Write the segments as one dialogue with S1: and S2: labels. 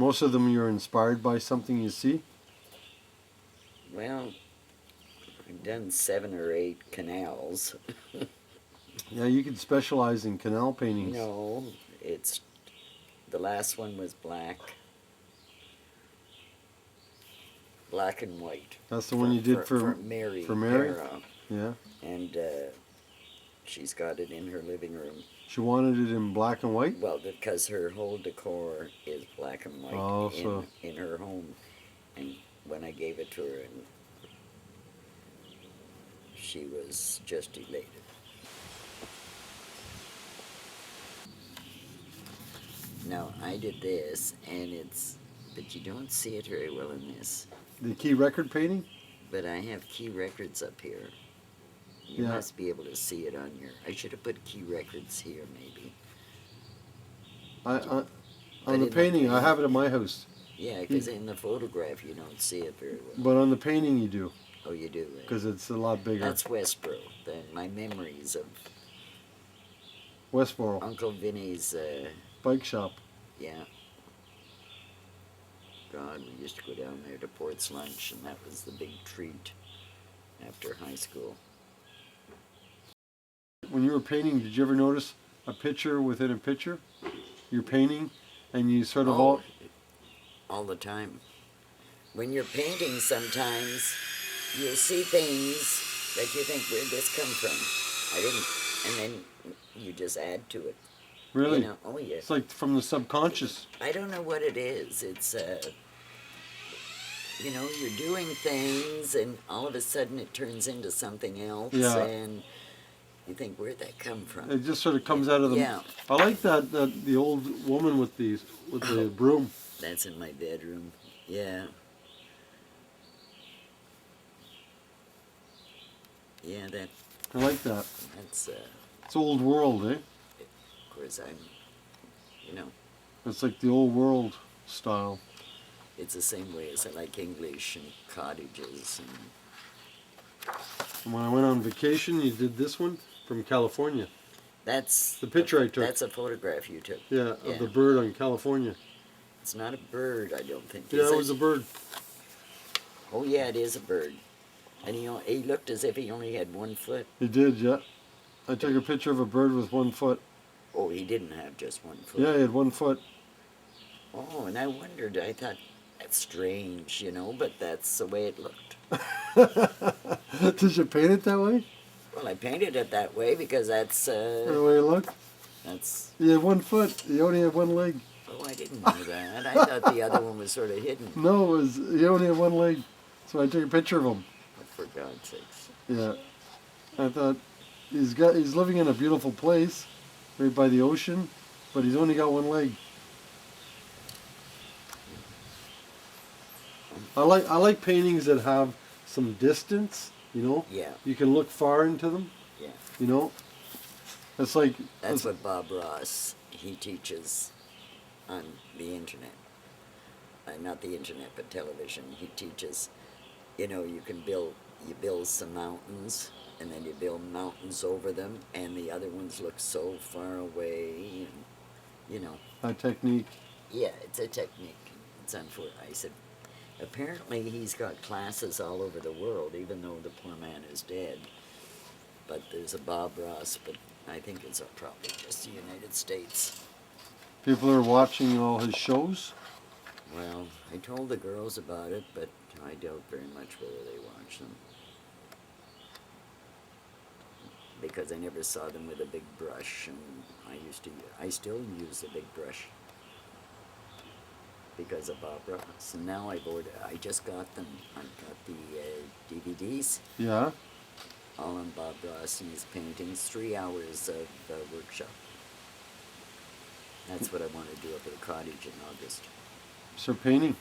S1: Most of them you're inspired by something you see?
S2: Well, I've done 7 or 8 canals.
S1: Yeah, you could specialize in canal paintings.
S2: No, it's the last one was black and white.
S1: That's the one you did
S2: for Mary.
S1: For Mary?
S2: Para,
S1: Yeah.
S2: and she's got it in her living room.
S1: She wanted it in black and white?
S2: Well, because her whole decor is black and white in her home. And when I gave it to her, and she was just elated. Now, I did this, and but you don't see it very well in this.
S1: The key record painting?
S2: But I have key records up here. You must be able to see it on your... I should have put key records here, maybe.
S1: On the painting, I have it at my house.
S2: Yeah, because in the photograph you don't see it very well.
S1: But on the painting you do.
S2: Oh, you do, right?
S1: Because it's a lot bigger.
S2: That's Westboro. My memories of
S1: Westboro.
S2: Uncle Vinny's...
S1: bike shop.
S2: Yeah. God, we used to go down there to Port's Lunch, and that was the big treat after high school.
S1: When you were painting, did you ever notice a picture within a picture? You're painting, and you sort of
S2: all the time. When you're painting, sometimes you'll see things that you think, where'd this come from? I didn't. And then you just add to it.
S1: Really?
S2: You know? Oh, yeah.
S1: It's like from the subconscious.
S2: I don't know what it is. It's, you know, you're doing things, and all of a sudden it turns into something else.
S1: Yeah.
S2: And you think, where'd that come from?
S1: It just sort of comes out of the...
S2: Yeah.
S1: I like that the old woman with the broom.
S2: That's in my bedroom. Yeah. Yeah,
S1: I like that.
S2: That's...
S1: It's old world, eh?
S2: Of course, you know...
S1: It's like the old world style.
S2: It's the same way as I like English and cottages
S1: And when I went on vacation, you did this one from California.
S2: That's...
S1: The picture I took.
S2: That's a photograph you took.
S1: Yeah, of the bird on California.
S2: It's not a bird, I don't think.
S1: Yeah, it was a bird.
S2: Oh, yeah, it is a bird. And he looked as if he only had 1 foot.
S1: He did, yeah. I took a picture of a bird with 1 foot.
S2: Oh, he didn't have just 1 foot.
S1: Yeah, he had 1 foot.
S2: Oh, and I wondered, I thought, that's strange, you know, but that's the way it looked.
S1: Did you paint it that way?
S2: Well, I painted it that way because that's...
S1: The way it looked?
S2: That's...
S1: He had 1 foot. He only had 1 leg.
S2: Oh, I didn't know that. I thought the other one was sort of hidden.
S1: No, he only had 1 leg. So I took a picture of him.
S2: Oh, for God's sakes.
S1: Yeah. I thought, he's living in a beautiful place, right by the ocean, but he's only got 1 leg. I like paintings that have some distance, you know?
S2: Yeah.
S1: You can look far into them.
S2: Yeah.
S1: You know? It's like...
S2: That's what Bob Ross, he teaches on the internet. Not the internet, but television. He teaches, you know, you build some mountains, and then you build mountains over them, and the other ones look so far away, and, you know.
S1: A technique.
S2: Yeah, it's a technique. It's unfortunate. I said, apparently he's got classes all over the world, even though the poor man is dead. But there's a Bob Ross, but I think it's probably just the United States.
S1: People are watching all his shows?
S2: Well, I told the girls about it, but I doubt very much whether they watch them. Because I never saw them with a big brush, and I still use a big brush because of Bob Ross. And now I just got them. I've got the DVDs.
S1: Yeah.
S2: All on Bob Ross and his paintings. 3 hours of workshop. That's what I want to do up at the cottage in August.
S1: So painting?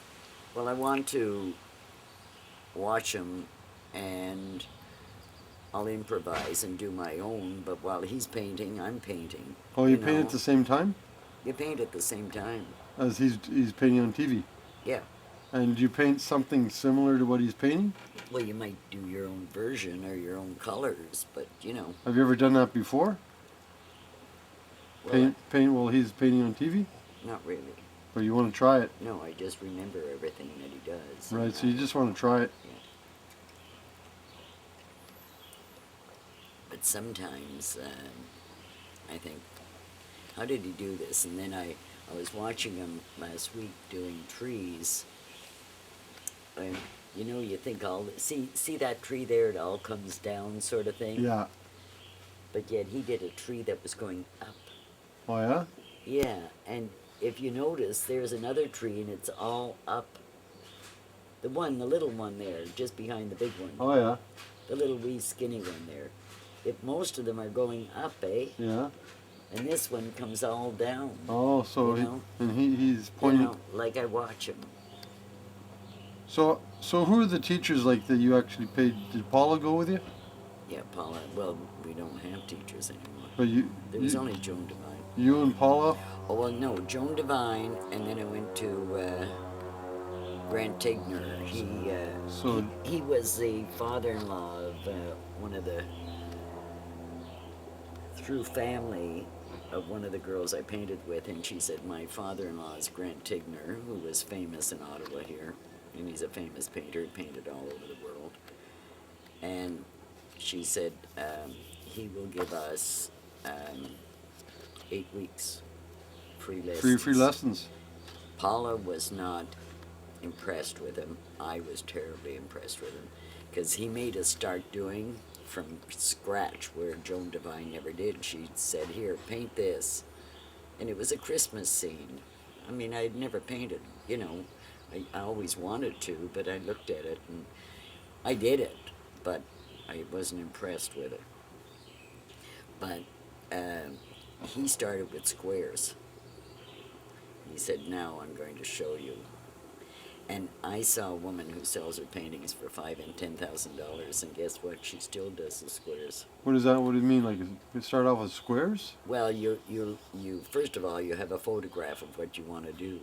S2: Well, I want to watch him, and I'll improvise and do my own, but while he's painting, I'm painting.
S1: Oh, you paint at the same time?
S2: You paint at the same time.
S1: As he's painting on TV?
S2: Yeah.
S1: And do you paint something similar to what he's painting?
S2: Well, you might do your own version or your own colors, but, you know.
S1: Have you ever done that before?
S2: Well,
S1: Paint while he's painting on TV?
S2: not really.
S1: But you want to try it.
S2: No, I just remember everything that he does.
S1: Right, so you just want to try it.
S2: Yeah. But sometimes I think, how did he do this? And then I was watching him last week doing trees. And you think see that tree there, it all comes down sort of thing?
S1: Yeah.
S2: But yet he did a tree that was going up.
S1: Oh, yeah?
S2: Yeah, and if you notice, there's another tree and it's all up. The little one there, just behind the big one.
S1: Oh, yeah.
S2: The little wee skinny one there. If most of them are going up, eh?
S1: Yeah.
S2: And this one comes all down.
S1: Oh, so he's
S2: You
S1: pointing.
S2: know, like I watch him.
S1: So who are the teachers like that you actually paid? Did Paula go with you?
S2: Yeah, Paula. Well, we don't have teachers anymore.
S1: But
S2: There was only Joan Devine.
S1: you and Paula?
S2: Oh, well, no, Joan Devine, and then I went to Grant Tigner. He was the father-in-law of one of the, through family of one of the girls I painted with, and she said, my father-in-law is Grant Tigner, who was famous in Ottawa here, and he's a famous painter, he painted all over the world. And she said, he will give us 8 weeks free lessons.
S1: Free lessons.
S2: Paula was not impressed with him. I was terribly impressed with him because he made us start doing from scratch where Joan Devine never did. She said, here, paint this. And it was a Christmas scene. I mean, I had never painted, I always wanted to, but I looked at it and I did it, but I wasn't impressed with it. But he started with squares. He said, now I'm going to show you. And I saw a woman who sells her paintings for $5,000 and $10,000, and guess what? She still does the squares.
S1: What is that? What do you mean? Like, it start off with squares?
S2: Well, you first of all, you have a photograph of what you want to do.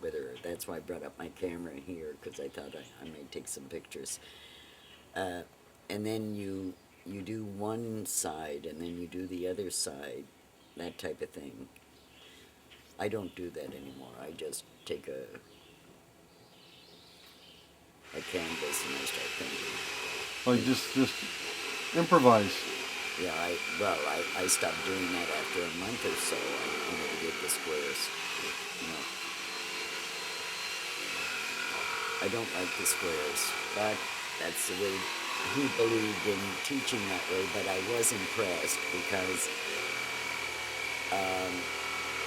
S2: Whether that's why I brought up my camera here, because I thought I may take some pictures. And then you do one side, and then you do the other side, that type of thing. I don't do that anymore. I just take a canvas and I start painting.
S1: Like just improvise.
S2: Yeah, I stopped doing that after a month or so. I never did the squares. I don't like the squares, but that's the way he believed in teaching that way. But I was impressed because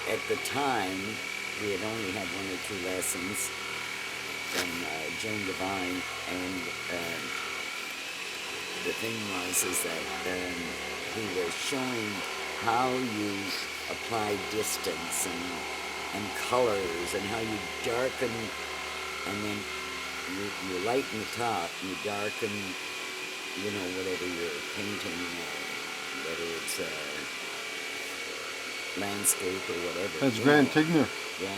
S2: at the time we had only had 1 or 2 lessons from Joan Devine, and the thing is that he was showing how you apply distance and colors and how you darken, and then you lighten the top, you darken, whatever you're painting, whether it's landscape or whatever.
S1: That's Grant Tigner.
S2: Yeah.